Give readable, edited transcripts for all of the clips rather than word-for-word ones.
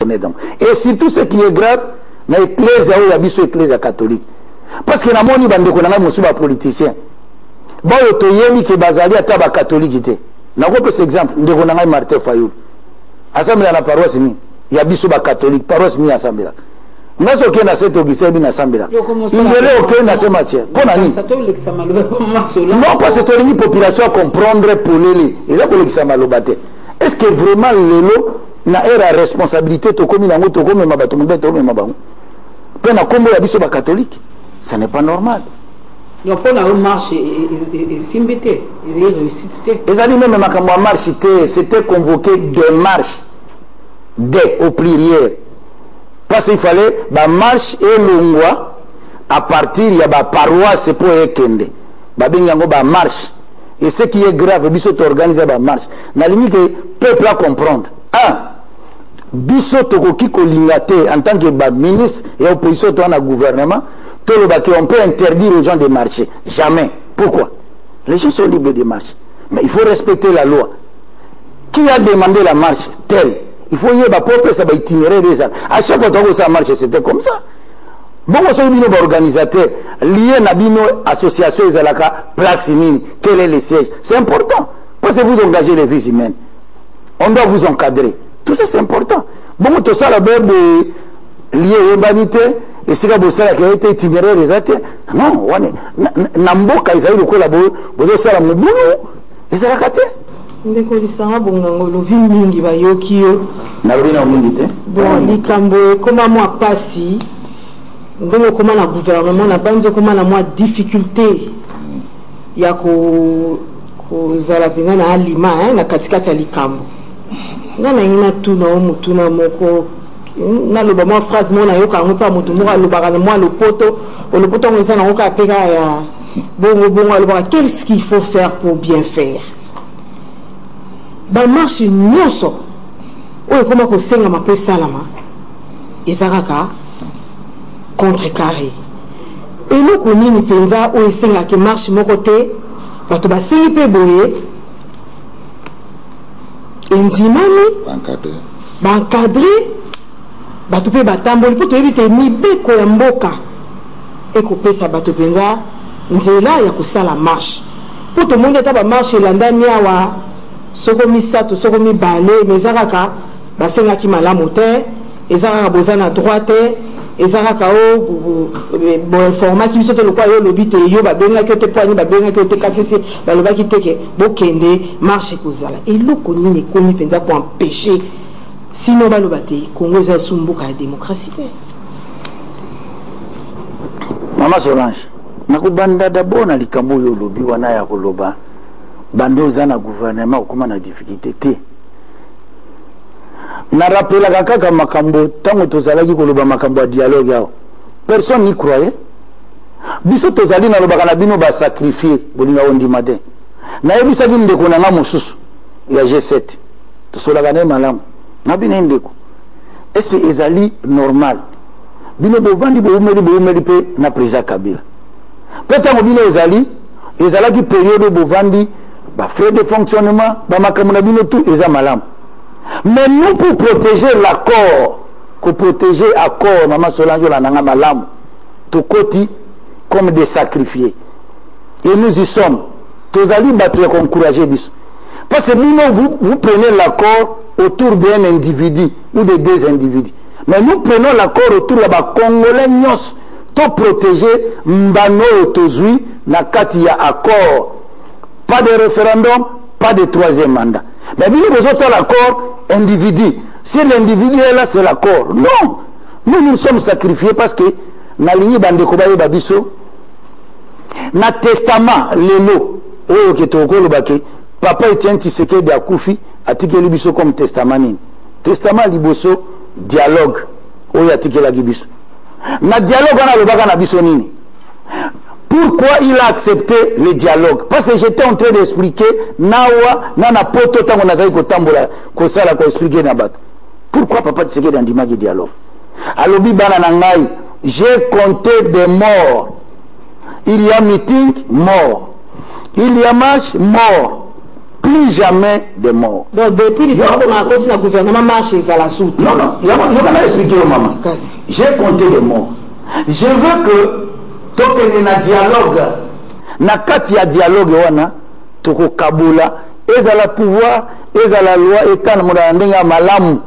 Et surtout ce qui est grave, dans l'église, il y a l'église catholique. Parce que dans mon niveau, il y a des politiciens. Bon, il y a des gens catholiques. Je vais vous exemple. Il y a Martin Fayoul. Assemblée à la paroisse, il y a des catholiques. Paroisse, il y a assemblée. Moi, je suis cette Augustin, il y a assemblée. Il y a aucun dans ces matières. Non, parce que la population à comprendre pour les. Est-ce que vraiment le lot na era responsabilité to komi nango to komi mabato mbe to komi mabango pe na kombo ya biso ba catholique ça n'est pas normal. Donc on a une marche et simbité et réussite. Les amis même makambo marche c'était convoqué de marche au pluriel parce qu'il fallait ba marche et longwa à partir ya ba paroisse pour ekende ba bengango ba marche et ce qui est grave biso to organiser ba marche na ligne que peuple à comprendre. Biso tokoki kolingate en tant que ministre et opposition dans le gouvernement, on peut interdire aux gens de marcher. Jamais. Pourquoi? Les gens sont libres de marcher. Mais il faut respecter la loi. Qui a demandé la marche telle? Il faut y avoir pour ça va itinéraire des ans. À chaque fois que ça marche, c'était comme ça. Bon, on est organisateur lié à une association place nini. Quel est le siège? C'est important. Parce que vous engagez les vies humaines. On doit vous encadrer. Tout ça, c'est important. Bon, tout ça, la bête lié à l'humanité, et c'est là ça qui a été itinéraire des athées. Non, on est. Namboka, ils ont eu le collaborateur, vous avez ça la moubou, et c'est la caté. Ndeko lisanga bongango lobi mingi ba yokio. Na lobi na mingi te. Bon, likambo koma moi pasi. Ndenge koma na gouvernement na banzo koma na moi difficulté. Ya ko zala pinga na alima na katikati ya likambo. Ngana ina tuna mutuna moko na loba mo phrase mo na yoka ngopa mutu mo alobaka na mo le poto ngeza na ngoka peka ya bongo alobaka qu'est-ce qu'il faut faire pour bien faire. Ba marche nyoso oyo koma ko senga mape salama ezakaka contrecarré eloko nini penza oyo senga ke marche moko te bato basengi pe boye Enzimani, bankadre, batupe batamboli, pour te éviter mibeko ya mboka. Eko pesa bato penza, nzela ya kusala marche. Pour tout le monde eta ba marche landa miawa, soko misato, soko mibale, mezaraka, basenga ki malamu te, ezaraka bozana droite, ezaraka o bon format qui biso te lokwa yo lobite yo ba benga ke te poani ba benga ke te kasese ba loba ki teke bo kende marche kozala et loko nini komi penza pour empêcher sinon ba lobate Congo za sumbuka ya démocratie. Mama Solange nakubanda d'abord na likambo yo lobi wana ya koloba bandoza na gouvernement okoma na difficulté te. Na rappela kaka makambo tango tozalaki koloba makambo ya dialogue yao personne n'y croyait biso tozali na lobaka na bino ba sacrifier bolinga ondi matin na yebisaki ndeko na nga mosusu ya G7 tosolaka na malamu na bino ndeko est-ce ezali normal bino bovandi boumeli pe na président Kabila pe tango bino ezalaki période bovandi ba frais de fonctionnement ba makambo na bino tout eza malamu. Mais nous, pour protéger l'accord, pour protéger l'accord, Maman Solange, la nanga malam, tout côté comme des sacrifiés. Et nous y sommes. Tous allés battre encourager bis. Parce que nous, vous prenez l'accord autour d'un individu ou de deux individus. Mais nous prenons l'accord autour de la Congolais nyos, tout protéger Mbano Tozui, na katia accord. Pas de référendum, pas de troisième mandat. Mais bien, vous autres l'accord individu. Si l'individu est là, c'est l'accord. Non. Nous sommes sacrifiés parce que na ligne bande kobaye babiso na testament lelo oyo ketoko lobake papa Etienne Tshisekedi akufi atikeli biso comme testament nini. Testament liboso dialogue oyo atikela biso. Na dialogue na lobaka na biso nini. Pourquoi il a accepté le dialogue? Parce que j'étais en train d'expliquer nawa nana poto tango nazali ko tambola ko sala ko expliquer na bato. Pourquoi papa Tshisekedi andimaki dialogue? Alobi bana na ngai, j'ai compté des morts. Il y a meeting, mort. Il y a marche, mort. plus jamais de morts. Donc depuis le gouvernement marche à la soute. Non, non, je vais expliquer au maman. J'ai compté des morts. Je veux que tant qu'il y a un dialogue, na kati ya dialogue wana toko kabula ezala pouvoir ezala loi etana mona ndenga malamu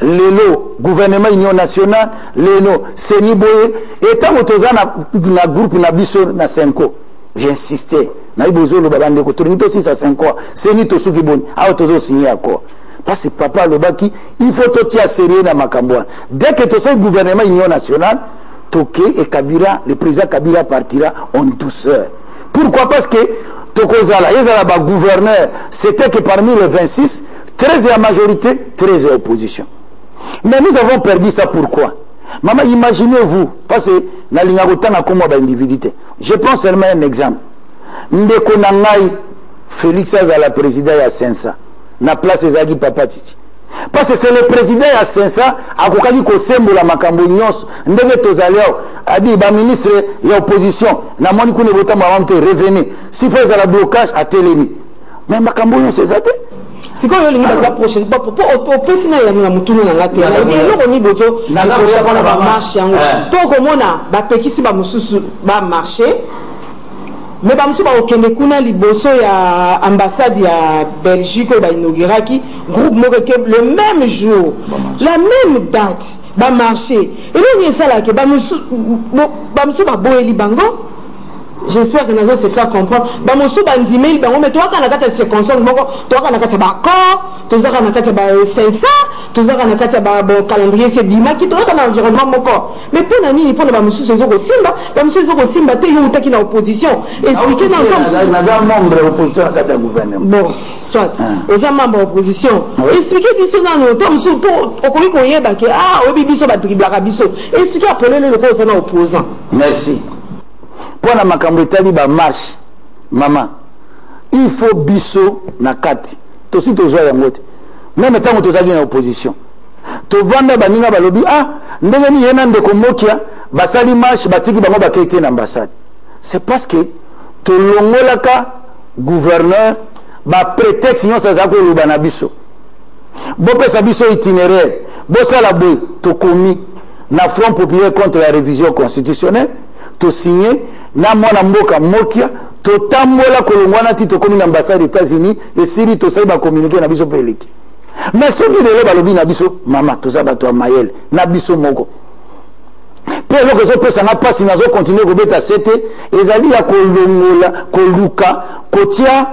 lelo gouvernement union nationale lelo seni boye etango tozana na groupe na biso na 5 ans j'insistais na ibozolo babande ko tolingi to 6 à 5 ans seni to suki boni awo tozo signer accord parce que papa lobaki il faut to tia sérieux na makambo dès que to ce gouvernement union nationale toke et Kabila le président Kabila partira en douceur. Pourquoi? Parce que Tokozala, Ezala gouverneur, c'était que parmi les 26, 13 est à majorité, 13 est à opposition. Mais nous avons perdu ça pourquoi? Maman, imaginez-vous, parce que na lingaruta na komo ba individualité. Je prends seulement un exemple. Ndeko nangai Félix Azala président ya Sensa, na place ezaki papa Titi. Parce que c'est le président ya Sensa akokaki ko sembola makambo nyonso ndenge tozaleo adi ba ministre ya opposition na moni kune bota mamte revenez si faut za la blocage à Télémi mais makambo nyonso ezate siko yo lingi ba prochaine po pesina ya na mutunu na ngate na eloko ni bozo na ba marche yango to komona ba pekisi ba mususu ba marché. Mais bamsu ba okende kuna liboso ya ambassade ya Belgique ba inauguraki groupe Moreke le même jour la même date ba marché et là ni ça là que bamsu ba boeli bango. J'espère que nous allons se faire comprendre. Bamosu bandimeli bango mais toi quand la carte circonstance moko toi quand la carte ba accord toi ça quand la carte ba 500 toi ça quand la carte ba calendrier c'est bima qui toi quand environnement moko mais pour nani pour bamosu ezoko simba bamosu ezoko simba te yo utaki na opposition expliquer dans comme membre opposition à la gouvernement bon soit aux membre opposition expliquer biso nano to musu pour okoki ko yeba ke ah obi biso ba driblaka biso expliquer appeler le ko ça na opposant. Merci. Pour la makambo etali ba marche maman il faut biso na kati to si to zoya ngote même tant to zagi na opposition to vanda baninga balobi ah ndenge ni yena ndeko mokia basali marche batiki bango bakete na ambassade c'est parce que to longolaka gouverneur ba prétexte nyonso za ko luba na biso bo pesa biso itinéraire bo sala boy to komi na front populaire contre la révision constitutionnelle to signé na mwana mboka mokia to tambola kolongwana ti to komi na ambassade des États-Unis et siri to saiba communiquer na biso peleki mais soki lelo balobi na biso mama to saba to mayel na biso moko pe loko zo pesa na pasi na zo continuer ko beta sete ezali ya kolongola koluka kotia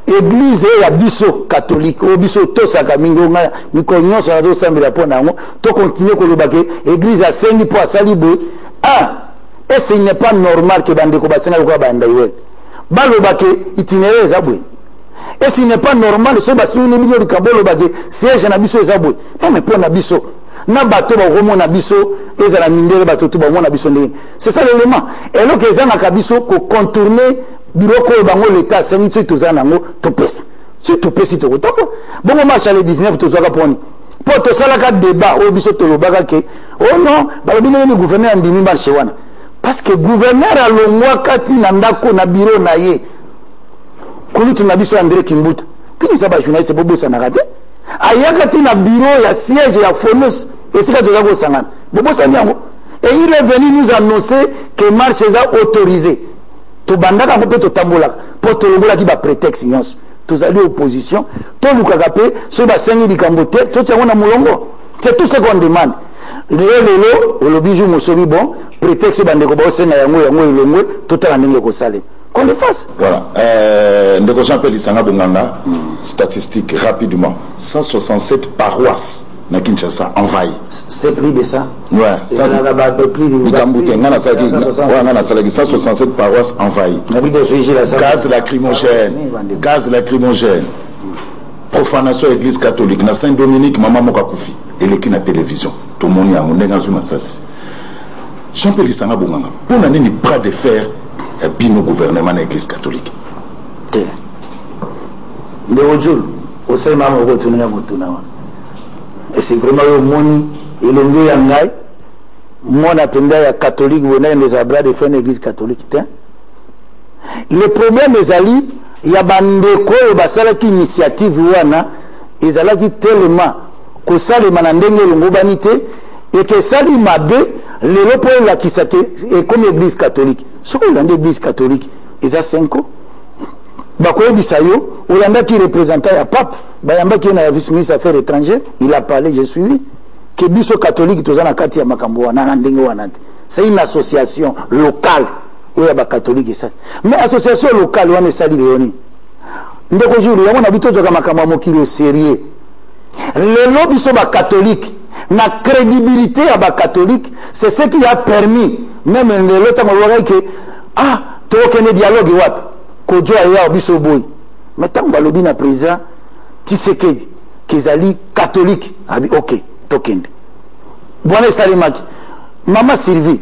église ya biso catholique o biso to saka mingonga mikonyonso na zo sambela pona ngo to continuer ko lobake église a sengi po asali boy ah. Et ce n'est pas normal que Bandeko Basenga ou Bandaïwel. Balobake itinéraire Zaboué. Et ce n'est pas normal que Bassou Nebino de Kabolo Bagé, siège à Nabiso Zaboué. Non, mais pour Nabiso. Na bateau, Romo Nabiso, et à la mine bateau, Nabiso. C'est ça l'élément. Et là, que Zana Kabiso, pour contourner, bureau, Bango, l'État, c'est une chose, Tozanango, Topes. Tu Topes, si tu veux. Bon, marche à les 19, Tozoga Pony. Pour te salaka débat, au biso Tolobaga, oh non, Balobine, le gouverneur a dit, marche, parce que gouverneur a l'ongwa kati na ndako na bureau na ye kulutu na biso André Kimbuta kini saba journaliste bobo sanakate ayakati na bureau ya siège ya Fonus et c'est que tu sangana bobo sanyango et il est venu nous annoncer que marche est autorisée to bandaka ko peto tambola pour to longola ki ba prétexte nyonso to zali opposition to lukaka pe so ba sengi dikambote to tsango na mulongo c'est tout ce qu'on demande. Le lobby joue Moussobi bon, prétexte Bandeko Bosenga Yango Ilongo, tout à l'année qu'on salé. Qu'on le fasse. Voilà. Ndeko Jean-Pierre Lissanga Bonganga, statistiques rapidement. 167 paroisses na Kinshasa envahies. C'est plus de ça. Ouais. Ça n'a pas de plus de 167 paroisses envahies. Gaz lacrymogène. Profanation église catholique. Na Saint-Dominique, Maman Mokakoufi. Et l'équipe na télévision. Tout le monde y a un Jean-Pierre Lissanga Bonganga, pour l'année, il bras de fer bino gouvernement de l'église catholique. De aujourd'hui, au sein de ma et c'est vraiment le moni, et le mieux yangai, mon appendant catholique, vous n'avez pas bras de fer de l'église catholique. Le problème est ali, ya bandeko oyo basalaki initiative wana ezalaki tellement kosalema na ndenge elongo bani te eke esali mabe lelo mpo elakisa ke ekomi église catholique soki olanda église catholique eza 5 ans bakoyebisa yo olandaki représentant ya pape bayambaki ye na ya vice-ministre affaires étrangères il a parlé je suivi ke biso catholique toza na kati ya makambo wana na ndenge wana te c'est une association locale oyo ya bacatholique esali mais association locale wana esali leyo nini ndeko juru yango na bitozwaka makambo ya mokili osérieux lelo biso bacatholique na crédibilité ya bacatholique c'est ce qui a permis même lelo ntango lobakaki ke tokende dialogue wapi kojoa yao biso boyi mais ntango balobi na président Tshisekedi kezali catholique abi ok tokende bwana esalemaki mama Sylvie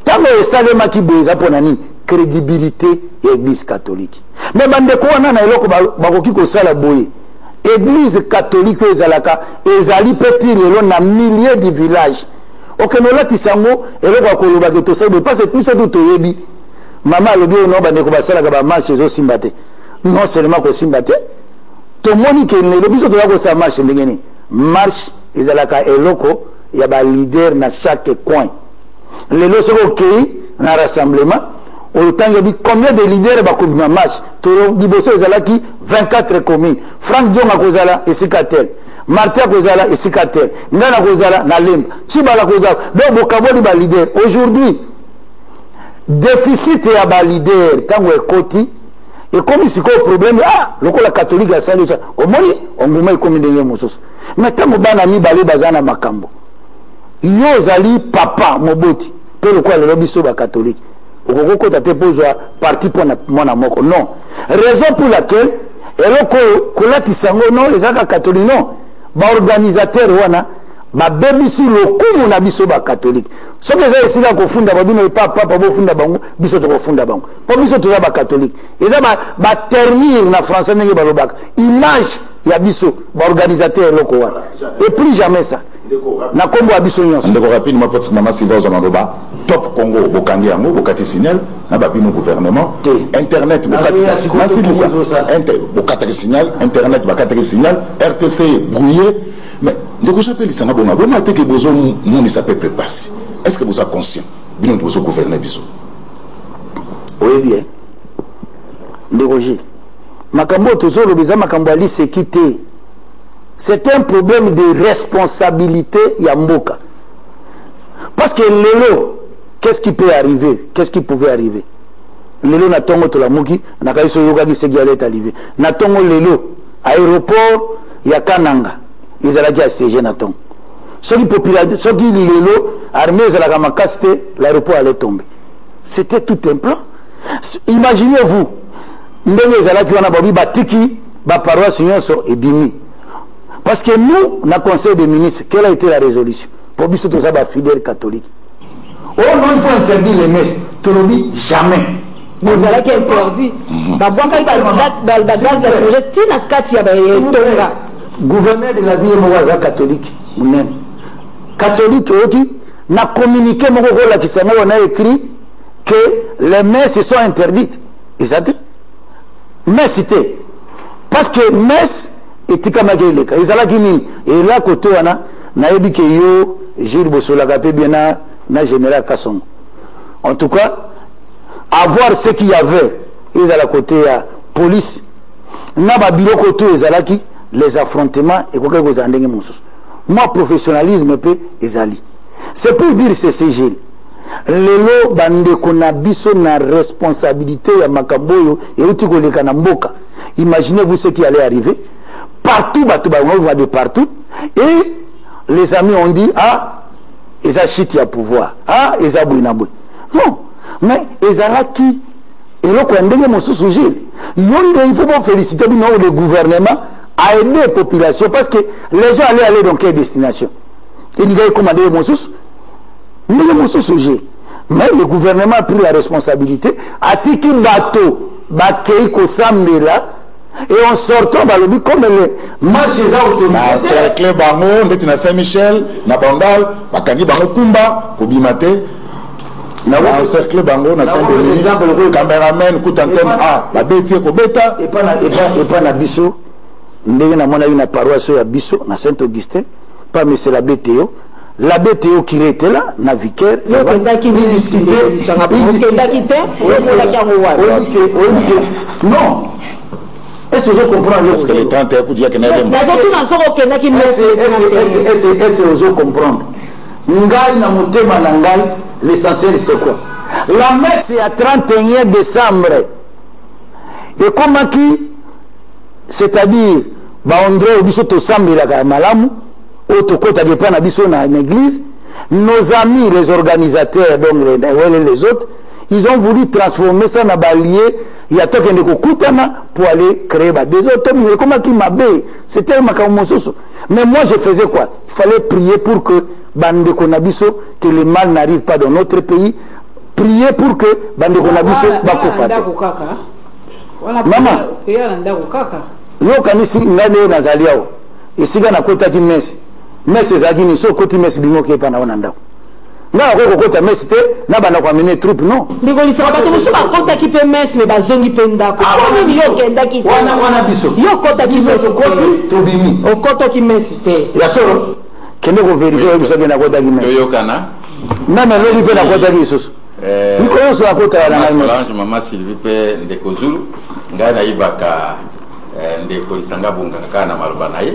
ntango esalemaki boye eza mpona nini crédibilité ya église catholique mais bandeko wana na eloko bakoki kosala boye église catholique ezalaka ezali peti lelo na milliers de villages okende olatisa yango eloko akolobaki tosali boye parce que biso tu toyebi mama alobi oyo no bandeko basalaka bamarche ezosimba te non seulement kosimba te tomoni ke lelo biso toza kosala marche ndenge nini marche ezalaka eloko ya balider na chaque coin lelo soki okei na rassemblement otangebi combien de leaders bakobima marche to liboso ezalaki 24 communes Frank Dionga kozala esika tel Martin kozala esika tel ngana kozala na Lemba Chibala kozala donc bokaboli ba leader aujourd'hui déficit ya ba leader tango ekoti ekomi sikoyo problème lokola catholique asali ça omoni onguma ekomi ndenge mosusu mais tango bana mibale baza na makambo yo ozali papa moboti mpe lokola lelo biso bacatholique okokokota te pozwa parti mpona mwana moko non raison pour laquelle eloko kolatisa yango non ezaka catholique non baorganisateur wana babebisi lokumu na biso bacatholique soki eza esika kofunda babino epapapa bofunda bango biso tokofunda bango mpo biso toza bacatholique eza baternir na français ndenge balobaka image ya biso baorganisateur eloko wana et plus jamais ça na kombo ya biso nyonso ndeko rapidement parce mama Sylvie ozomaloba top Congo bokangi yango bokati signal na babino gouvernement internet bokataki signal internet bakataki signal RTC brouillé mais ndeko j'appelle ça bonga bona te ke bozo monisa peuple passe est-ce que vous êtes conscient bino bozo gouverner biso oui bien ndeko ji makambo tozolo biza makambo ali sécurité. C'est un problème de responsabilité Yamboka. Parce que Lelo, qu'est-ce qui peut arriver? Qu'est-ce qui pouvait arriver? Lelo na tongo tolamuki, na kaiso yoga qui s'est allé arriver. Na tongo Lelo, aéroport ya Kananga, ils allaient à siéger na tongo. Ce qui population, ce qui Lelo, armée zalaka makaste, l'aéroport allait tomber. C'était tout un plan. Imaginez-vous, ndenge zalaki wana babi batiki, ba paroisse nyonso et bimi. Parce que nous, dans le conseil des ministres, quelle a été la résolution? Pour que nous soyons fidèles catholiques. Oh non, il faut interdire les messes. Tu le dis jamais. Nous allons interdire. Gouverneur de la ville catholique. Catholique, on a communiqué, on a écrit que les messes sont interdites. Exactement. Mais c'était. Parce que messes, etika makeleka ezalaki nini et là koto wana nayebi ke yo Gilles Bosolaka pe bien na général Kasongo en tout cas avoir ce qu'il y avait ils à la côté ya police na ba bureau koto ezalaki les affrontements et kokako kozandenge mosusu moi professionnalisme pe ezali c'est pour dire ceci Gilles lelo bande kona biso na responsabilité ya makambo yo euti koleka na mboka imaginez-vous ce qui allait arriver partout, de partout. Et les amis ont dit, ils ont chité à pouvoir. Ils ont bouinaboué. Non. Mais ils ont qui et là, quand on sujet, il faut pas féliciter le gouvernement à aider la population parce que les gens allaient aller dans quelle destination? Ils ont commandé mon sujet. Mais le gouvernement a pris la responsabilité, a dit qu'il bateau, là. Et en sortant, comme les marches automatisées. C'est clair, Bango, on est à Saint-Michel, na Bandal, Bakani, Bango Kumba, Kobimate. na cercle bango na Saint-Denis cameraman coup antenne la bêtise ko beta et pas na biso ndenge na mona ina paroisse ya biso na Saint-Augustin pas mais c'est la BTO qui était là na vicaire non est-ce que vous comprenez parce que les 31 coups dire que est-ce que vous comprendre ngai na motema na ngai l'essentiel c'est quoi la messe est à 31 décembre et comment qui c'est-à-dire ba endroit biso to sambela ka malamu o to kota de pas na biso na église nos amis les organisateurs donc les autres ils ont voulu transformer ça na balier il y a tout qui kokutana pour aller créer des autres mais comment qui m'a bé c'était makamososo mais moi je faisais quoi il fallait prier pour que bande konabiso que le mal n'arrive pas dans notre pays prier pour que bande konabiso bakofate maman yo kanisi ngane nazaliao isiga na kota ki messe zagini so koti messe bimoke pa na onanda nga ko kota messe te na bana kwa mine troupe non ndiko lisaba bato musu ba kota ki pe messe me bazongi pe ndako ko ni yo kenda ki wana biso yo kota ki messe koti to bimi o koto ki messe te ya solo kende ko vérifier biso ke na kota ki messe yo kana nana lo li fe na kota ki susu ni ko so akota na ngai messe mama Sylvie pe ndeko Zulu ngai na ibaka ndeko lisanga bunga kana maloba naye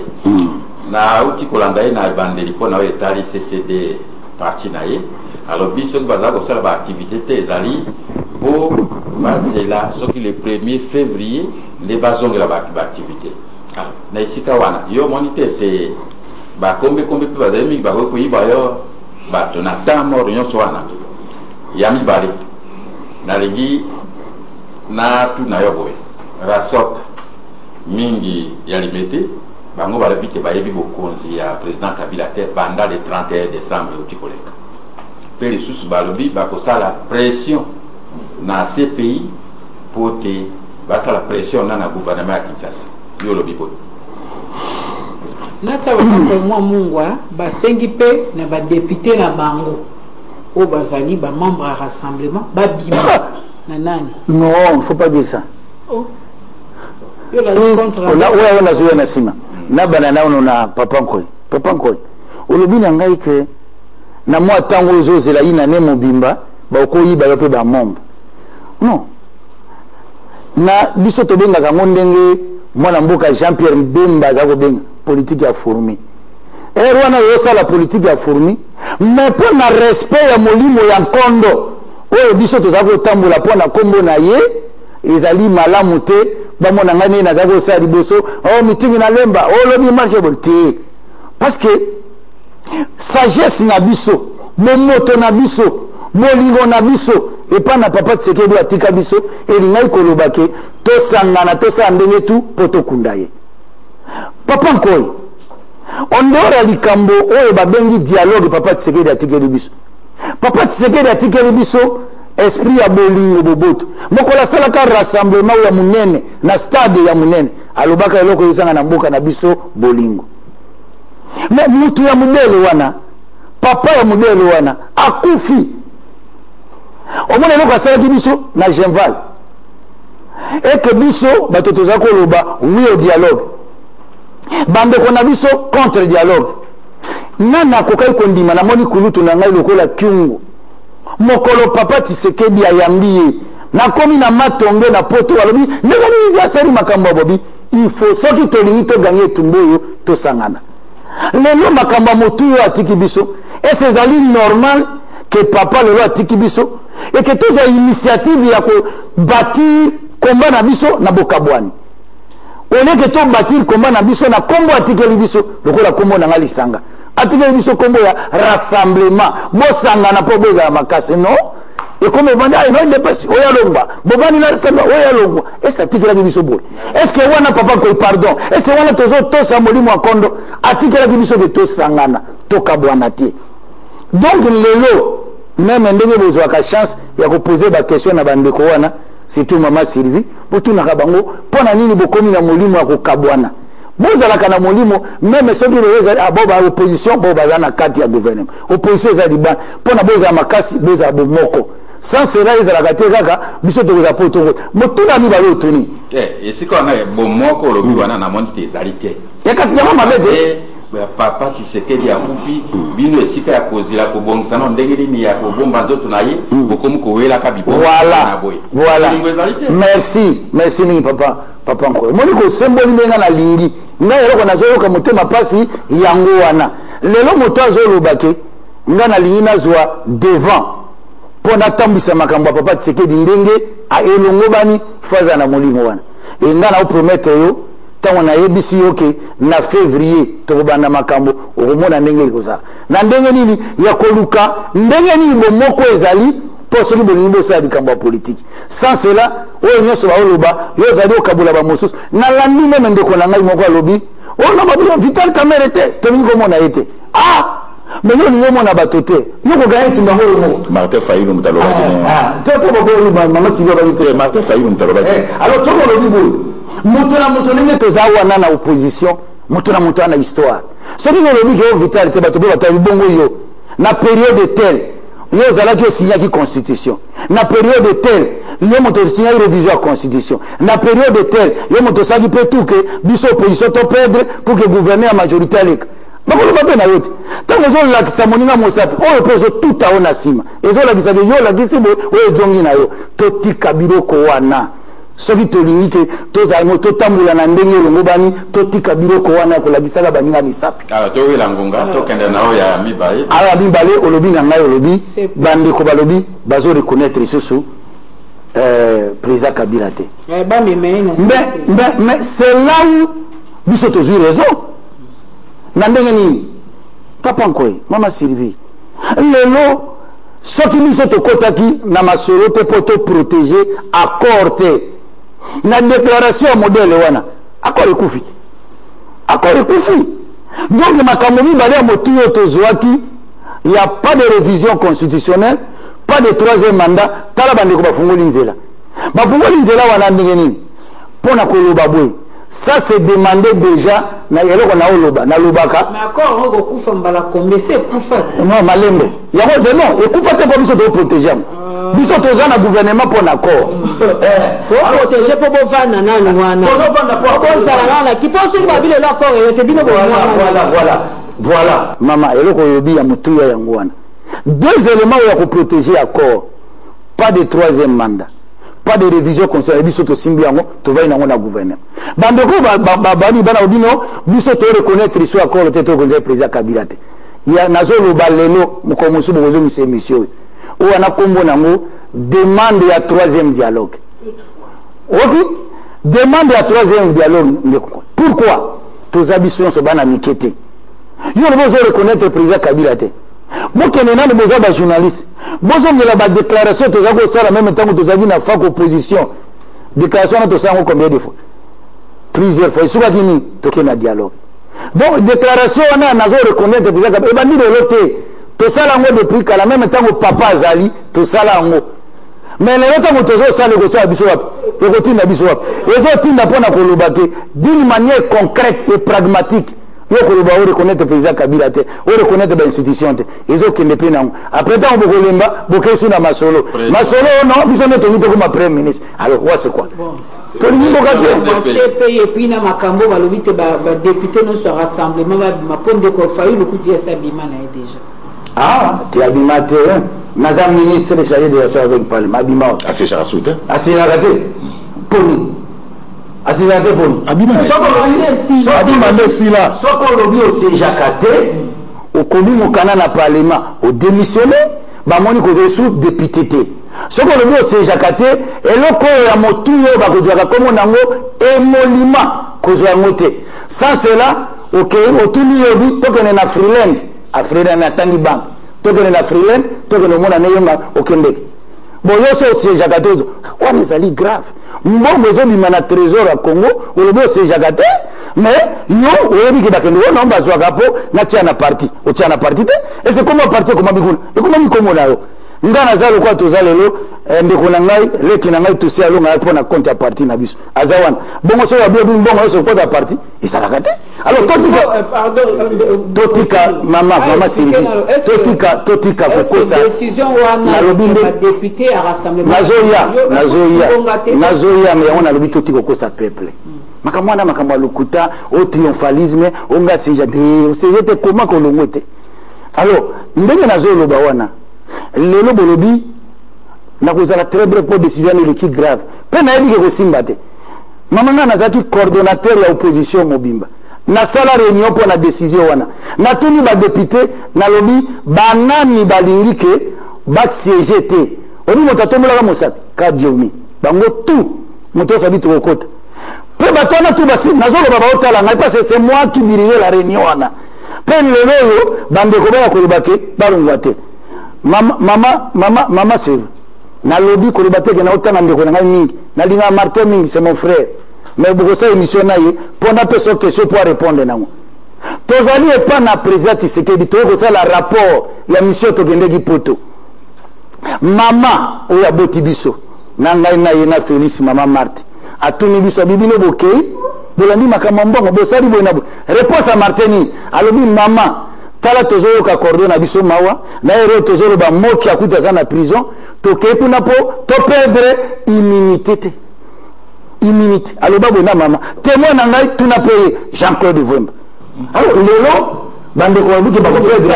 na uti kolanda ye na bandeli po na etali CCD parti na ye alors biso baza ko sala ba activité te ezali po bazela soki le 1er février les bazongela ba activité na isika wana yo moniteur te ba kombe pe bazemi ba ko yiba yo ba to na tamo nyonso wana ya mibale na legi na tu na yo boy rasot mingi ya limete bango balabite bayebi bokonzi ya président Kabila te banda le 31 décembre utikoleka pe lisusu balobi bakosala pression na CPI pote basala pression na gouvernement ya Kinshasa yo lobi po natsa bakako mwa mungwa basengi pe na ba député na bango o bazali ba membre à rassemblement ba bima na nani non il faut pas dire ça oh yo la contre là ouais on a joué na sima na banana ono na papa nkoi olobi na ngai ke na mwa tango ozozela ina ne mobimba ba ko yiba yo pe ba momba non na biso to benga kango ndenge mwana mboka Jean-Pierre Mbemba za ko benga politique ya fourmi wana yo sala politique ya fourmi mais pour na respect ya molimo ya nkondo oyo biso to za ko tambola po na kombo na ye ezali malamu te bamona ngani na za ko sala liboso meeting na lemba lobi marche bolti parce que sagesse na biso bomoto na biso bolingo na biso et pas na papa Tshisekedi atika biso elingai kolobake to sangana to sandenge tu poto kundaye papa nkoi ondora likambo oyo babengi dialogue papa Tshisekedi atikeli biso papa Tshisekedi atikeli biso esprit ya bolingo boboto mokola salaka rassemblement ya munene na stade ya munene alobaka eloko yosanga na mboka na biso bolingo mais mutu ya mudele wana papa ya mudele wana akufi omona eloko asalaki biso na Genval eke biso bato toza koloba oui au dialogue bandeko na biso contre dialogue nana akokai kondima namoni kulutu na ngai lokola kiungo mokolo papa Tshisekedi ayambi ye nakomi na matonge na poto alobi ndenge nini asali makambo bobi il faut soki tolingi toganye etumbu oyo tosangana lelo makambo ya motu oyo atiki biso ese ezali normal ke papa lelo atiki biso eke tozwa initiative ya kobatir komba na biso na bokabwani oleke tobatir komba na biso na kombo atikeli biso lokola kombo na nga lisanga atikeli biso kombo ya rassemblement bosangana po bozala makasi non ekoma evandi no indepesi oyo alongwa bovandi na rassemblement oyo alongwa ese atikelaki biso boye eske wana papa koy pardon ese wana tozotosa molimo ya kondo atikelaki biso ke tosangana tokabwana te donc lelo même ndenge bozwaka chance ya koposer baquestion na bandeko wana surtout mama Sylvie botunaka bango mpona nini bokomi na molimo ya kokabwana bozalaka na molimo même soki ezali aboba opposition bo baza na kati ya gouvernement opposition ezali ba mpona bozala makasi bozala bomoko sans cela ezalaka te kaka biso tokoza po tongo motuna mibale otoni esika wana bomoko olobi wana namoni te ezali te kasi yango mabe te papa Tshisekedi akufi bino esika ya kozila kobongisa na ndenge nini ya kobomba nzoto na ye bokomi kowelaka bibongo na boye merci mingi papa nkoyo moni kosemboli ndenga na lingi ngai eloko nazoyoka motema pasi yango wana lelo moto azoloba ke ngai nalingi nazwa devant mpo natambwisa makambo ya papa Tshisekedi ndenge elongo bani faza na molimo wana ngai naopromettre yo ntango nayebisi yo ke na février tokobanda makambo okomona ndenge ekozala na ndenge nini ya koluka ndenge nini bomoko ezali mpo soki bolingi bosala likambo ya politike sans cela oyo nyonso baoloba yo ozali okabola bamosusu nalandi meme ndeko na ngai moko alobi oyo na babilo Vital Kamerhe te tolingi komona ye te mais yo olingi omona bato te yo kokaya etumbango oyo moko Martin Fayulu mutalobaki te mpo baboyo mama Sylvia baki te Martin Fayulu mutalobaki alors toko olobi boyo moto na moto ndenge toza wana na opposition moto na moto na histoire soki olobi ke Vital te bato mpe batali bongo yo na période telle yo ozalaki osignaki constitution na période telle yo moto osignaki révision ya constitution na période telle yo moto osalaki mpe tout ke biso opposition to perdre pour que gouverner ya majorité aleka bakoloba mpe na yo te ntango ezolakisa moninga mosapi oyo mpe ezotuta yo na nsima ezolakisa ke yo olakisi boye oyo ejongi na yo totika biloko wana soki tolingi ke tozala totambola na ndenge elongo bani totika biloko wana kolakisaka baninga misapi towela ngonga tokende na oyo ya mibale ya mibale olobi na ngai olobi bandeko balobi bazoreconnaitre lisusu président Kabila te mais c'est là où biso tozwi raison na ndenge nini papa nkoye mama Sylvie lelo soki biso tokotaki na masolo te mpo toprotege accord te na déclaration ya modele wana accord ekufi donc makambo mibale ya motu oyo tozwaki y a pas de révision constitutionnelle pas de troisième mandat tala bandeko bafungoli nzela wana ndenge nini mpo na koloba boye ça c'est demandé déjà na eloko na oloba na lobaka mais accord on kufa mbala kombe c'est kufa non malembe yango de non ekufa te po biso to protéger biso toza na gouvernement pour accord protéger po bovana nanu wana ko sala na ki pense que babile la accord et te bino voilà mama eloko yobi ya mutuya yango wana deux éléments ya ko protéger accord pas de troisième mandat pas de révision constitutionnelle biso to simbi yango to vai nango na gouvernement bandeko bani bana obino biso to reconnaître iso accord te to konza président Kabila te ya nazolo balelo mukomusu bozo misemission ou ana kombo nango demande ya troisième dialogue demande ya troisième dialogue pourquoi toza biso so bana mikete yo le bozo reconnaître président Kabila te bokene nani boza ba journaliste bozongela ba déclaration toza ko sala même temps que tozaki na fac opposition déclaration na tosango combien de fois plusieurs fois suba kini tokena dialogue donc déclaration wana nazo reconnaître président Kabila e bandi le loté tosala ngo depuis kala même temps que papa azali tosala ngo mais le temps que tozo sala ko sala biso wapi ekotinda biso wapi ezotinda pona koloba ke d'une manière concrète et pragmatique yo koloba o reconnaître président Kabila te o reconnaître ba institution te ezokende pe nango après tant bokolemba bokesu na masolo non biso ne tongi to comme premier ministre alors ouais c'est quoi tolingi bokate CP et puis na makambo balobi te ba député no so rassemblement ba ponde ko fayu le coup de sabima na déjà tu abima te naza ministre chargé de relations avec le parlement abima assez charasou te assez raté poni asizate poni abima nde sila soko olobi osejaka te okomi mokana na parlement odémissionné bamoni kozali sous député te soko olobi osejaka te eloko oyo ya motu oyo bakozwaka kombo nango emolima kozwa yango te sans cela otuni yobi tokende na freeland afreeland atangi banque tokende na freeland tokende omona neyonga okendeke bon yo so osejaka te wana ezali grave mbongo ezobima na trésor ya Congo olobi osejaka te mais yo oyebi ke bakende wana bazwaka po natia na parti otia na parti te ese koma parti ekoma bikuna ekoma bikomo na yo nga naza lokwa toza lelo ndeko na ngai leki na ngai tosi alonga ngai mpona compte ya parti na biso aza wana bongo soki abia bino bongo nyonso compte ya parti ezalaka te alors totika mama Sylvie totika kokosa nalobi nde nazoya me yango nalobi totika kokosa peuple makambo wana makambo ya lokuta au triomphalisme onga seja te koma kolongo te alors ndenge nazoloba wana lelo bolobi nakozala très bref pour décision eleki grave mpe nayebike kosimba te mama nga nazalaki coordonnateur ya opposition mobimba nasala réunion mpo na décision wana natuni badepute nalobi banani balingi ke basiege te obi moto atombolaka mosaka kadiomi bango tout moto osabi tokokota mpe bato wana tu basi nazoloba baotala ngai parce que c'est moi qui dirige la réunion wana mpe lelo oyo bandeko baya koloba ke balongwa te mama Sylvie nalobi koloba te ke naotanga ndeko na ngai mingi nalinga Martin mingi c'est mon frère mais bokosa émission na ye mpona mpeso question po arépondre nango tozali epa na président Tshisekedi toye kosala rapport ya mission tokendeki poto mama oyo aboti biso na ngai na ye na Félix mama Marthe atuni biso abibino bokei bolandi makambo mbongo bosali boye na boye réponse à Martin alobi mama tala tozoyoka kordo na biso mawa na ero tozoloba moki akuta aza na prison tokei kuna po toperdre immunité te immunité aloba boye na mama témoin na ngai tuna pe Jean-Claude Vwemba alors lelo bandeko babiki bakoperdre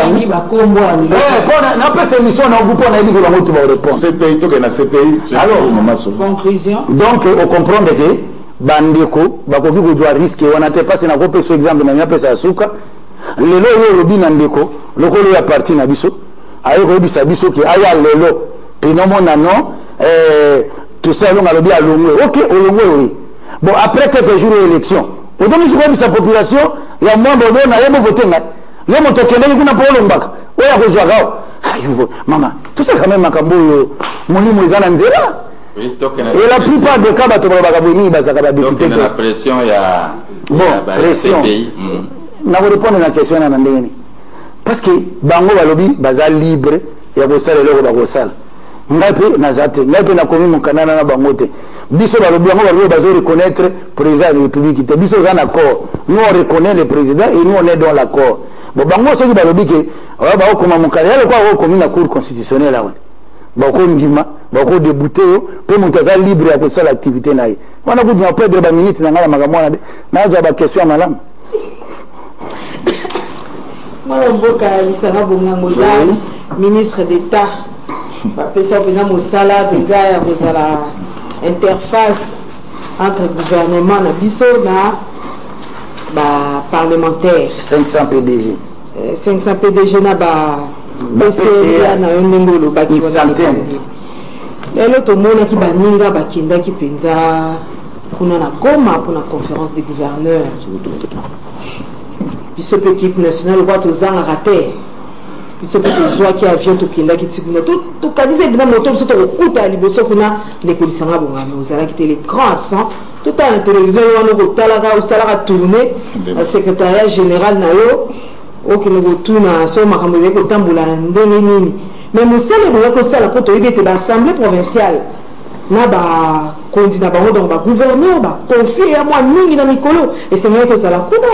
napesa émission na ogu mpona yebiki bango tu barépondre CPI toke na CPI alors conclusion donc ocomprendre ke bandeko bakoki kozwa risque wana te parce nakopesa exemple na napesa ya suka lelo oyo olobi na ndeko lokolo ya parti na biso aye koyebisa biso ke aya lelo penomona no tosi alonga alobi alongwe ok olongwe oye bon après quelques jours ya élection otomisi koyebisa population ya mwambo odo na ye bovote ngai ye moto okendeki kuna mpo olombaka oyo akozwaka o mama tosaka me makambo oyo molimo eza na nzela et la plupart des cas bato balobaka boye mingi bazaka badepute te pression ya pression nakorépondre na question na ndenge nini parce que bango balobi baza libre ya kosala eloko bakosala ngai mpe naza te ngai mpe nakomi mokanana na bango te biso balobi bango balobi bazo reconnaître président ya république te biso oza na accord nous on reconnaît le président et nous on est dans l'accord bon bango soki balobi ke bakokoma mokana yale kwa bakokomi na cour constitutionnelle awa bakondima bakodebute yo mpe moto aza libre ya kosala activité na ye wana kudima perdre baminute na ngai na makambo wana te nazwa baquestion ya malamu mwana mboka Lisanga Bongango za ministre d'État bapesa pena mosala penza ya kozala interface entre gouvernement na biso na parlementaire 500 PDG 500 PDG na PCA na yo ndenge olobaki lelo tomonaki baninga bakendaki penza kuna na Goma mpona conférence des gouverneurs biso mpe équipe nationale kwa tozangaka te biso mpe tozwaki avion tokendaki ti kuna tokanisa bina moto biso tokokuta liboso kuna ndeko Lisanga Bongango ozalaki te le grand absent totala na télévision wana kotalaka osalaka tourné na secrétariat général na yo okende kotuna so makambo ezali kotambola ndenge nini mais mosala ebonga kosala mpo toyebi ete baassemblée provinciale na bakonzi na bango donc bagouverneur baconflit ya mwa mingi na mikolo esengeli kozala kuna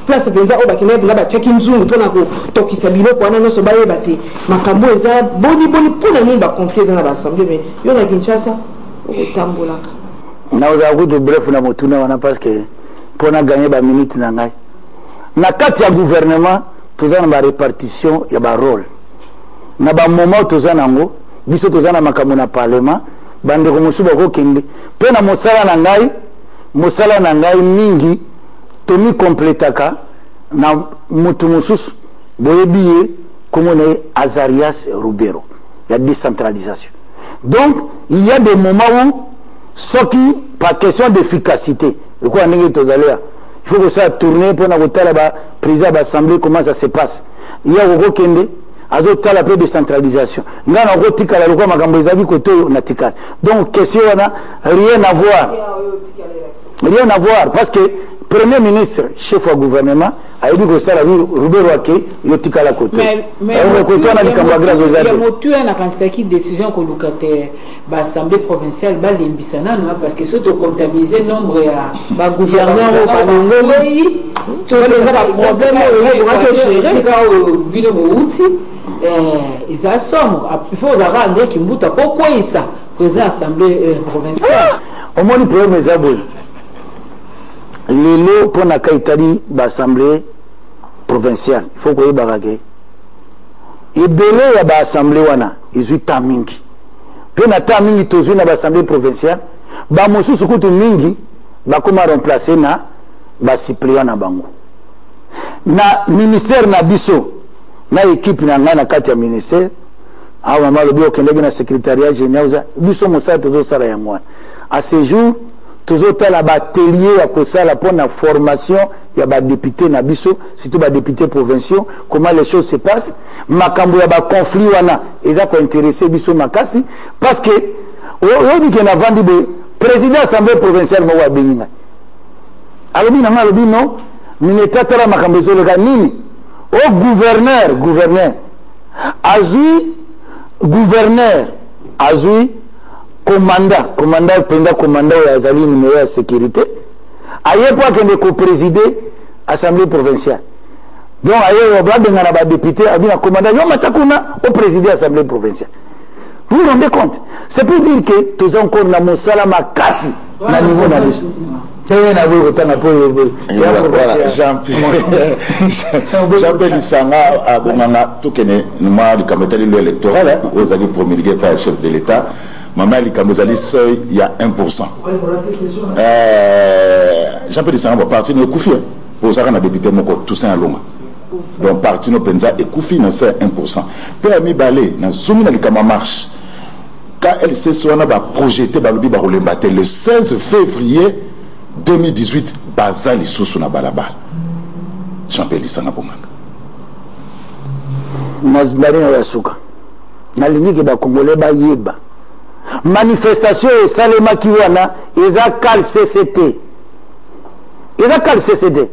place penza oyo bakende ebonga batiaki nzungu mpona kotokisa biloko wana nyonso bayeba te makambo eza boni mpona nini baconflit eza na baassemblée mais yo na Kinshasa okotambolaka naozala kutu bref na motuna wana parce que mpona gagner baminute na ngai na kati ya gouvernement toza na barépartition ya barole na bamoment toza nango biso toza na makambo na parlement bandeko mosusu bakokende mpe na mosala na ngai mingi tomi kompletaka na mutu mosusu boyebi ye komona ye Azarias Rubero ya décentralisation donc il y a des moments où soki par question d'efficacité lokola ndenge tozali ya il faut que ça tourne pour na kotala ba président ba assemblée comment ça se passe il y a kokende azotala pe décentralisation ngana kotikala lokola makambo ezaki kote na tikala donc question wana rien à voir parce que premier ministre chef du gouvernement a dit que ça la Robert Wake yotika la côté mais côté on a dit qu'on grave les il y a motu na kansaki décision que l'Assemblée assemblée provinciale ba limbisana parce que surtout comptabiliser nombre ya ba gouverneur au Panongoli tout les problème au gérer bino bouti ils assoment il faut rendre kimbuta pourquoi ça président assemblée provinciale au moins le problème est abou lelo pour na kaitali l'assemblée provinciale il faut que yebaka ebele ya ba assemblée wana izui tamingi pe na tamingi tozui na ba assemblée provinciale ba mosusu kutu mingi bakoma remplacer na ba suppléant na bango na ministère na biso na équipe na ngana kati ya ministère awa malobi okendeki na secrétariat général biso mosala tozosala yango wana à ce jour tozotala baatelier ya kosala pour la formation ya badéputé na biso surtout badéputé provinciaux comment les choses se passent makambo ya baconflit wana eza kointéresse biso makasi parce que oyobi ke na vandi boye président assemblée provinciale moko abengi ngai alobi na ngai alobi no mine tatala makambo ezoleka nini o gouverneur azwi gouverneur azwi commandant penda commandant ya azali numéro ya sécurité aye po akende ko présider assemblée provinciale donc aye obabenga na ba député abina commandant yo matakuna au présider assemblée provinciale. Vous vous rendez compte? C'est pour dire que tous encore na mosala makasi na niveau na biso. Jean-Pierre Lisanga a bonganga tokene numa likametali lo électoral aux alliés promulgués par le chef de l'État. Maman likamezali seuil il y a 1%. Jean-Pierre Lisanga va partir de Koufi pour ça qu'on a débuté mon corps Toussaint Alonga. Donc parti no penza et Koufi na c'est 1%. Pe ami balé na zoumi na likama marche. KLCC on a projeté balobi ba rolembate le 16 février 2018 bazali sous na balabala. Jean-Pierre Lisanga bonganga. Mazbari na yasuka. Na lingi ke ba congolais ba yeba. Manifestation et salema kiwana eza kal CCT. Eza kal CCT.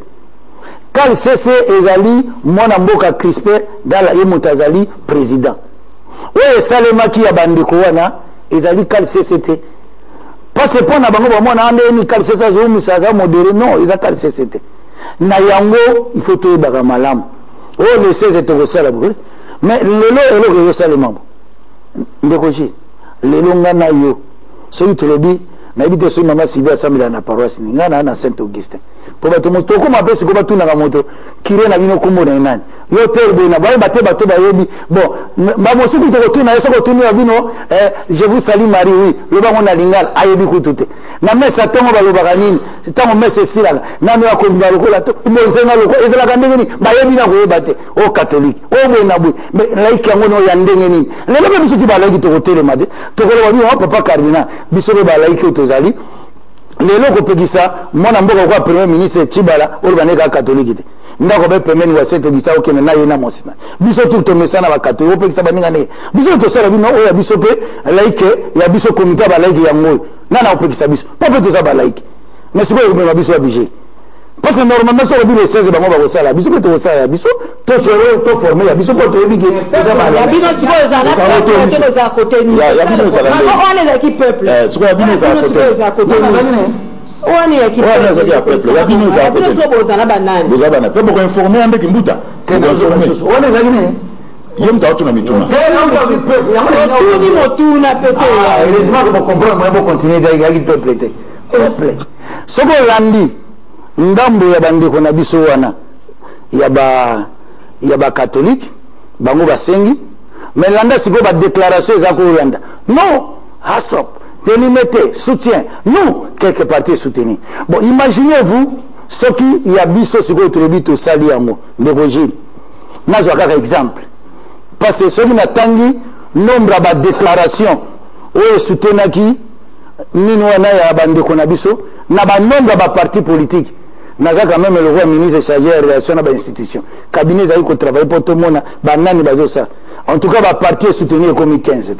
Kal CC ezali mwana mboka Crispin dala yemutazali président. Ouais salema ki ya bandiko wana ezali kal CCT. Parce que pona bango ba mwana ande ni kal CC zo musaza modéré non eza kal CCT. Na yango il faut to ba malamu. Oh le 16 to sala bro. Mais lelo salema. Ndekoji lelo ngana yo so tulobi na bito so mama Sylvia Samila na paroisse ni ngana na Saint Augustin po bato mosto ko mapesi ko batuna ka moto kire na bino kombo na nani yo terbe na baye bato ba yebi bon ba mosu ko to tuna eso ko tuni bino je vous salue Marie oui le ba ngona lingala ayebi ko tute na mesa tongo ba lo ba nini tango mesa sila na no ko mbalo ko la to mbenga loko ezala ka ndenge ni bayebi na ko yebate o catholique o bona bu laiki yango no ya ndenge ni lelo ba biso ti ba laiki to ko telemade to ko lo ba mi papa cardinal biso ba laiki tozali lelo ko pekisa mwana mboka kwa premier ministre Chibala organika catholique te ndako be pemeni wa Saint Augustin okene na yena mosina biso tout to mesana ba catholique opekisa baninga ne biso to sala bino o ya biso pe laike ya biso comité ba laike ya ngoy nana opekisa biso pope to za ba laike mais siko ko ba biso ya budget parce que normalement so le 16 bango ba ko sala biso pe to sala biso to solo to former ya biso ko to ebige to za ba la bino siko za na za côté ni ya bino za la on est équipe peuple siko ya bino za côté on est équipe peuple ya bino za côté so boza na banani boza bana pe ko informer ande kimbuta tena on est za kine yem ta otuna mituna tena on peuple ya ni motuna pese ya heureusement que comprendre moi pour continuer d'ailleurs peuple te peuple soko landi ndambo ya bandeko na biso wana ya ba catholique bango basengi mais landa siko ba déclaration za ko landa non hasop délimité soutien nous quelque partie soutenir bon imaginez-vous ce qui y a biso siko trebi to sali yango ndeko jili nazo kaka exemple parce que ce qui natangi nombre ba déclaration o soutenaki nini wana ya bandeko na biso na ba nombre ba parti politique naza quand même le roi ministre chargé de relations avec l'institution cabinet za ko travailler pour tout le monde banani bazo ça en tout cas ba parti soutenir comme 15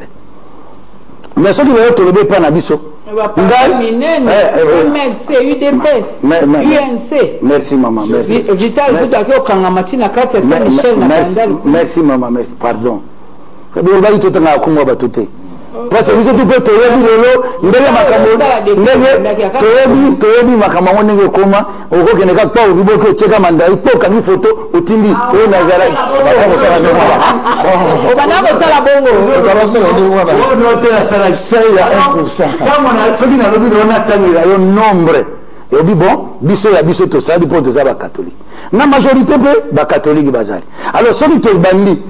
mais ce qui veut te lever pas na biso MLC, UDPS, UNC. Merci maman, merci. Vital Boudaki Okangamachi na kati ya Saint-Michel na Bandal. Merci maman, merci. Pardon. On va y tout en accumuler batoté. Parce que vous êtes tout peu toyebi lelo ndenge makambo ndenge toyebi makambo ndenge koma okokende ka pa obiboke cheka mandai po kangi photo otindi o nazara bakamo sala ndenge obana ko sala bongo ozala sala ndenge wana o note la sala sai ya 1%. Kama na soki na lobi na tangira yo nombre et obi bon biso ya biso to sali po to za ba catholique na majorité pe ba catholique bazali. Alors soki to bandi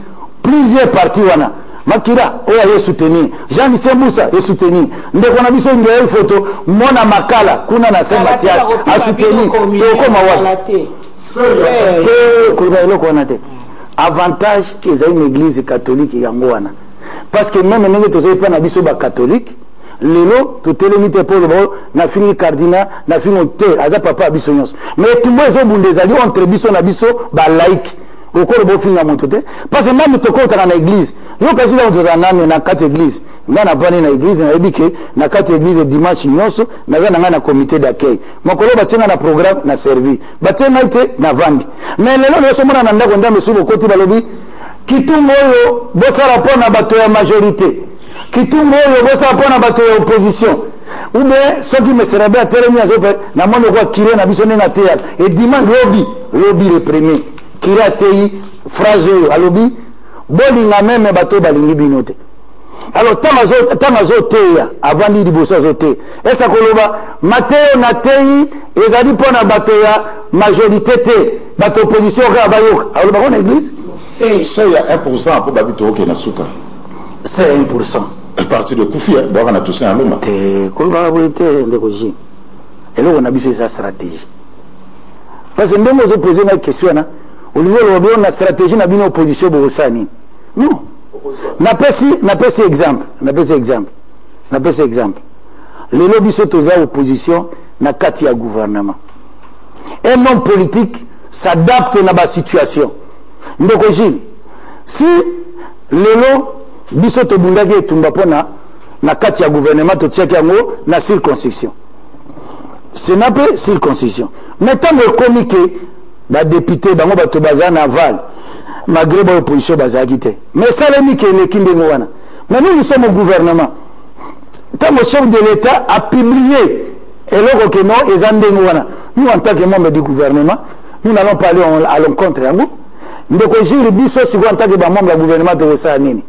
plusieurs partis wana Makira oya ye soutenir Jean Lisembusa ye soutenir ndeko na biso ngeye photo mona makala kuna na Saint Mathias a soutenir toko mawa te kuba eloko wana te avantage eza une église catholique yango wana parce que même ndenge tozali pa na biso ba catholique lelo totelemi te po lobo na fini cardinal na fini te aza papa biso nyonso mais tumbo ezobunda ezali entre biso na biso ba laïque okolo bo finga moto te parce que même toko utaka na église yo kasi na utaka nani na kati église ngana bani na église na ebike na kati église dimanche nyonso naza na ngana comité d'accueil makolo batenga na programme na servi batenga ite na vandi mais lelo leso mona na ndako ndambe subo koti balobi kitungo oyo bosala pona bato ya majorité kitungo oyo bosala pona bato ya opposition ou bien ceux qui me seraient bien teremi azope na mono kwa kire na biso nenga théâtre et dimanche lobby le premier kira tei phrase alobi bolinga meme bato balingi binote. Alors tamazo teya avant di bosa zote esa koloba Mateo na tei ezali pona bato ya majorité te bato opposition ka bayoka aloba ko na église c'est ya 1% pour babito ke na suka c'est 1% à partir de Koufi ba na toussaint aloma te koloba boite ndeko ji eloko na biso esa stratégie parce que ndemo zo poser na question na au niveau de la stratégie na bino opposition bosani non na pesi exemple les lobbies sont aux opposition na kati ya gouvernement un homme politique s'adapte na ba situation ndeko Gilles si lelo biso to bundaki etumba pona na kati ya gouvernement to tiaki yango na circonscription c'est na pe circonscription maintenant le communiqué ba député bango bato baza naval malgré ba opposition bazaki te mais ça les mike le kindengo wana mais nous sommes au gouvernement tant le chef de l'état a publié eloko que non ezandengo wana nous en tant que membre du gouvernement nous n'allons pas aller à l'encontre yango ndeko jiri biso si en tant que membre du gouvernement de ça nini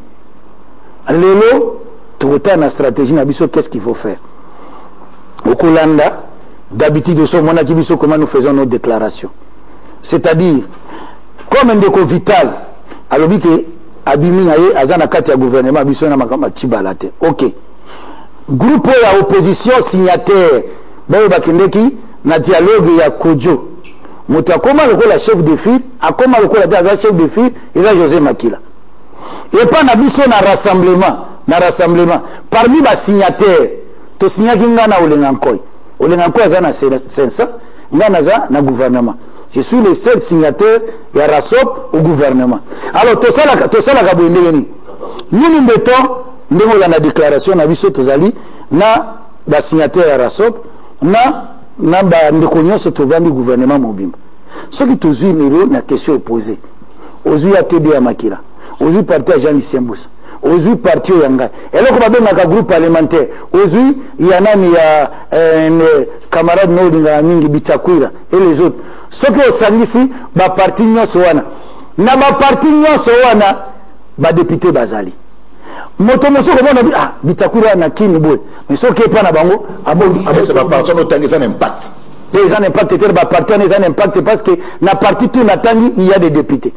lelo to na stratégie na biso qu'est-ce qu'il faut faire au Kolanda d'habitude au somona ki biso comment nous faisons nos déclarations. C'est-à-dire, comme un déco vital, alors que Abimi naye azana kati ya gouvernement bisona makama tibalate. OK. Groupe ya opposition signataire bayo bakendeki na dialogue ya Kojo. Moto akoma lokola chef de file, akoma lokola ta chef de file, eza José Makila. Et pas na biso na rassemblement parmi ba signataire to signaki ngana olengankoi. Olengankoi azana 500 ngana za na gouvernement. Je suis le seul signataire et à Rassop au gouvernement. Alors, tout ça, la Gabouyeni. Nous nous mettons, nous avons la déclaration, na biso tozali, na la signataire à Rassop, na ndekonyo se trouvant du gouvernement Mobimba. Ce qui tous eu na question opposée. Ozu a TD à Makila. Ozu parti à Jean Lisembusa. Ozu parti au Yanga. Et là, on va un groupe parlementaire. Ozu, il y en a un camarade Nodinga Mingi Bitakwira et les autres. Ce qui est ici, ba parti nyonso wana. Na ba parti nyonso wana, ba député bazali. Moto moso ko mona Bitakwira na kini boy. Mais ce qui est pas na bango, c'est pas parti no tangi ça impact. Les gens impact te ba parti na ça impact parce que na parti tout na tangi il y a des députés.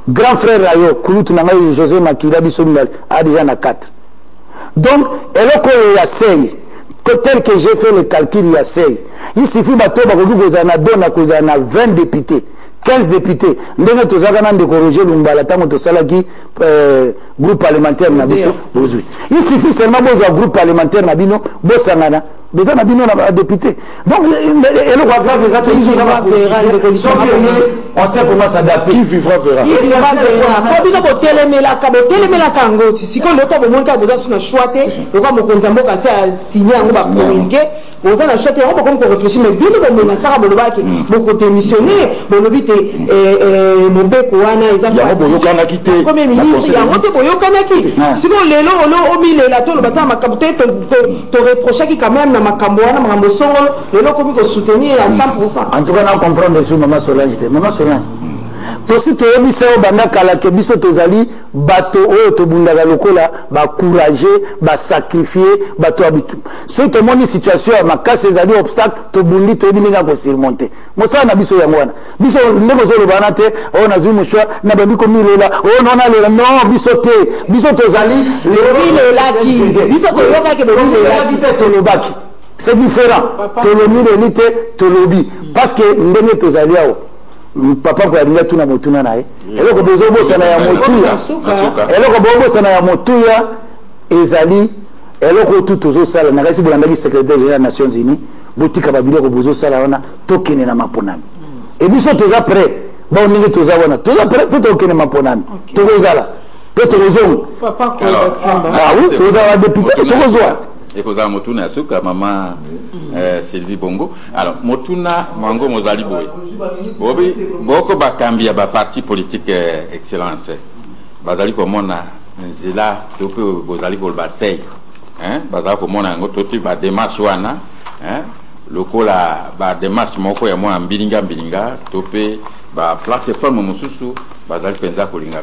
Grand frère Rayo, Kouloutou Nangaï José Makila Bissoumbal, a déjà na 4. Donc, eloko yassei, tel que j'ai fait le calcul yassei, il suffit bateau bakoki kozana dona kozana 20 députés, 15 députés. Ndenge tozaka na ndeko Roger Lumbala tango tosalaki groupe parlementaire na biso bozui. Il suffit seulement bozwa groupe parlementaire na bino bosangana besoin na bino na député. Donc et le roi des ateliers on sait comment s'adapter. Qui vivra verra. Qui vivra verra. Ko biso ko telemela kango siko loto bo monka boza suna choite le roi mokonza mboka sa signer ngo ba communiquer boza na choite ngo ko réfléchir mais bino ko mena saka bolobaki boko démissionner bolobite mobeko wana eza ya bo yokana kité premier ministre ya ngote bo yokana ki siko lelo o milela to lo bata makabuté to reprocher ki quand même na makambo wana makambo songolo lelo ko biko soutenir à 100%. En tout cas, on comprend sur Maman Solange. Maman Solange. Tosi toyebisa o banda kala ke biso tozali bato o to bundaka lokola ba courager ba sacrifier bato abitu. So to moni situation ya makase ezali obstacle to bundi to bininga ko surmonter. Mosa na biso yango wana. Biso ndeko zo lobana te o na zumu shwa na bambiko milela o nona lela non biso te biso tozali le laki biso to yoka ke le laki te to lobaki. C'est différent. Tolomi l'élite, tolobi. Parce que ndenge tozali awo. Papa ko alinga tuna motuna nae. Eloko bozobo sana ya motuya. Eloko bobo sana ya motuya ezali eloko tout tozo sala na kasi bolandaki secrétaire général des Nations Unies. Botika babilo ko bozo sala wana tokene na maponami. Et biso toza prêt. Ba ndenge toza wana. Toza prêt pour tokene maponami. Tokozala. Pe tozonga. Papa ko batimba. Ah oui, toza wa député tokozwa. Et pour ça, Motuna Suka, maman Sylvie Bongo. Alors, Motuna Mango Mozali Boy. Bobi, beaucoup de parti politique excellence. Bazali comme on a, c'est là, tu peux Bozali pour le bassin. Bazali comme on a un autre type de démarche wana. Le coup la démarche, mon quoi, moi, en bilinga, tu peux, plateforme, mon sous, Bazali pensa pour l'inga,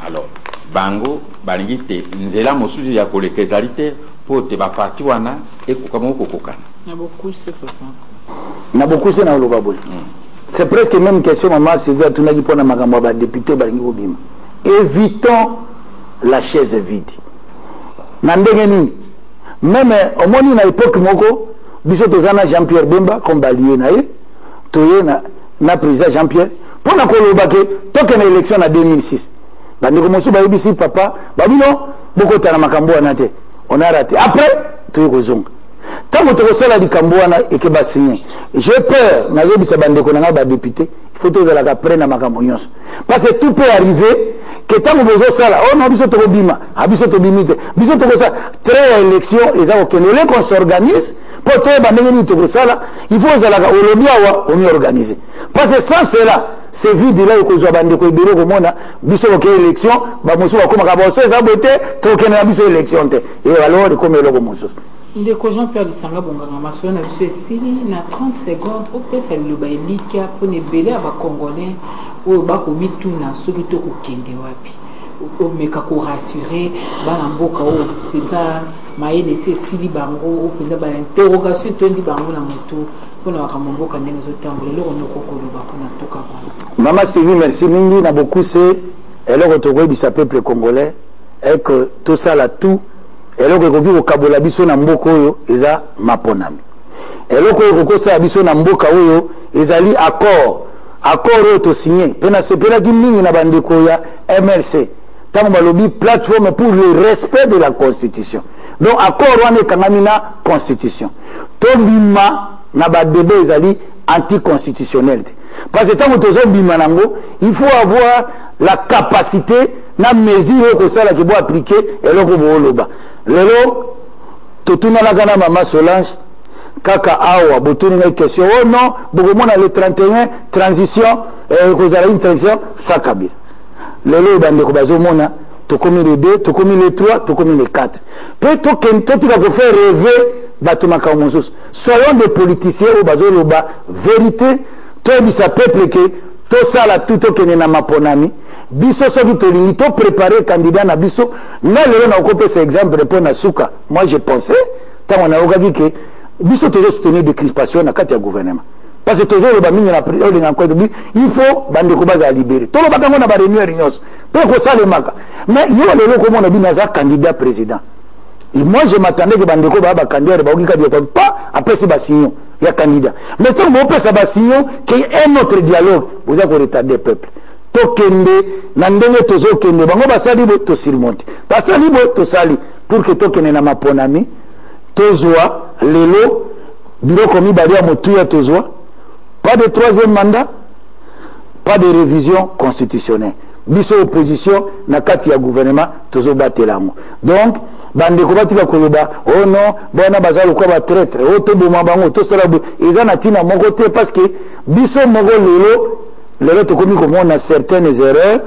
alors, Bango, Balingite, Nzela, mon sujet, il y a pour les causalités. Pour te parti wana et comment kokokana na beaucoup c'est papa na beaucoup c'est na lobaboy c'est presque même question maman Sylvia tunaki pona makambo ba député balingi bobima évitons la chaise vide na ndenge nini même omoni na époque moko biso tozana Jean-Pierre Bemba comme balié na ye toye na président Jean-Pierre pona koloba ke toke na élection na 2006 bandeko mosu ba yebisi papa babino boko tana makambo wana te. On a raté. Après, tu es au tant que tu reçois la Dikambouana et que tu signé. J'ai peur, député, il faut que tu apprennes ma campagne. Parce que tout peut arriver, que tant que tu as ça, oh non, biso to bima, biso to bimite, biso to ça, très élection, et ça, ok, qu'on s'organise, pour te bandeni to ça là, il faut que on y organiser. Parce que sans cela, c'est vide là que zo bande ko ibero ko mona biso ko élection ba musu ko makaba ça bote to kena biso élection te et alors comme loko musu ndeko Jean-Pierre Lisanga bonganga masona biso esili na 30 secondes au pesa liloba elika pour ne belé aba congolais o ba ko mituna soki to ko kende wapi o meka ko rassurer ba mboka o penza mayele se sili bango o penza ba interrogation tondi bango na moto. Maman Sylvie, merci Mingi, na beaucoup c'est elle a retrouvé du peuple congolais et que tout ça là tout elle a retrouvé au Kabola biso na mboko yo eza maponami elle a retrouvé ça biso na mboka yo ezali accord to signé pena sepela ki mingi na bandeko ya MLC tant balobi plateforme pour le respect de la constitution donc accord wana kangamina constitution to bima na ba débat ezali anticonstitutionnel parce que tant que tozo bima nango il faut avoir la capacité na mesure que ça là qui doit appliquer et le ko boloba lelo totuna la kana maman Solange kaka awa botuni na question oh non bokomona le 31 transition kozala une transition sakabir lelo bande ko bazomona to komi les 2 to komi les 3 to komi les 4 peut to tika ko faire rêver batumaka mosusu soyons des politiciens au bazoloba vérité to bisa peuple que to sala tout okene na maponami biso soki tolingi to préparer candidat na biso na lelo na okopesa exemple pour na suka moi je pensais tant on a okaki que biso toujours soutenir des crispations na kati ya gouvernement parce que toujours le bamingi na président ko il faut bande ko baza libérer to lo bakango na ba réunion nyos pour ko salemaka mais yo lelo ko mona binaza candidat président. Et moi je m'attendais que Bandeko Baba candidat pas après ce bassignon il y a candidat mais tant que vous ça bassignon qu'il y ait un autre dialogue vous avez retardé le peuple tokende nandenge tozo kende bango basali bo to surmonter basali bo to sali pour que tokende na maponami tozwa lelo bureau komi balia motuya tozwa pas de 3e mandat, pas de révision constitutionnelle. Biso opposition na kati ya gouvernement tozo batelamo. Donc bande ko batika koloba oh non bona bazalo ko ba traître oh to boma bango to sala bu ezana tina moko te parce que biso moko lelo to komi ko mona certaines erreurs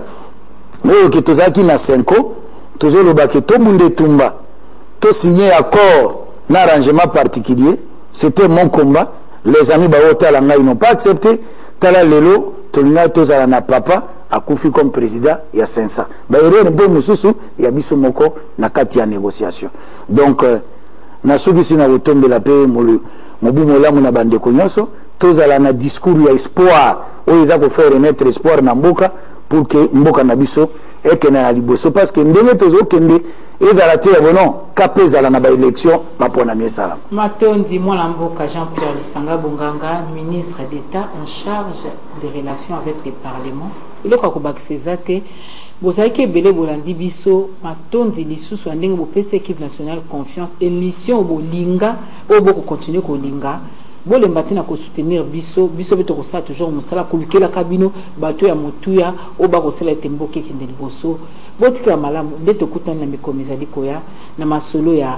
mais que tozaki na 5 ans tozo loba ke to bunde tumba to signer accord na arrangement particulier. C'était mon combat. Les amis baotala ngai n'ont pas accepté. Tala lelo tolinga tozala na papa akufi comme président ya 500 baerere mpo mususu ya biso moko na kati ya négociation. Donc na soki sina kotombela pe mobu molamu na bandeko nyonso tozala na discours ya espoir oyo eza kofaire remettre espoir na mboka pour que mboka na biso ekende na liboso parce que ndenge tozokende ezala te ya bono kape ezala na baélection bapona miesala. Matondi mwana mboka Jean-Pierre Lisanga Bonganga, ministre d'État en charge des relations avec les parlements. Il est quoi que c'est te bozalaki ebele bolandi biso matondi lisusu ndenge bopesa équipe nationale confiance émission bolinga oyo bokokontinue kolinga bolemba te na kosoutenir biso beto kosala toujours mosala kolukelaka bino bato ya motuya oyo bakosala ete mboka ekende liboso botikala malamu nde tokutani na mikomi ezali koya na masolo ya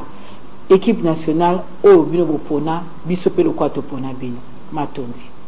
équipe nationale oyo bino bopona biso mpe lokwa topona bino matondi.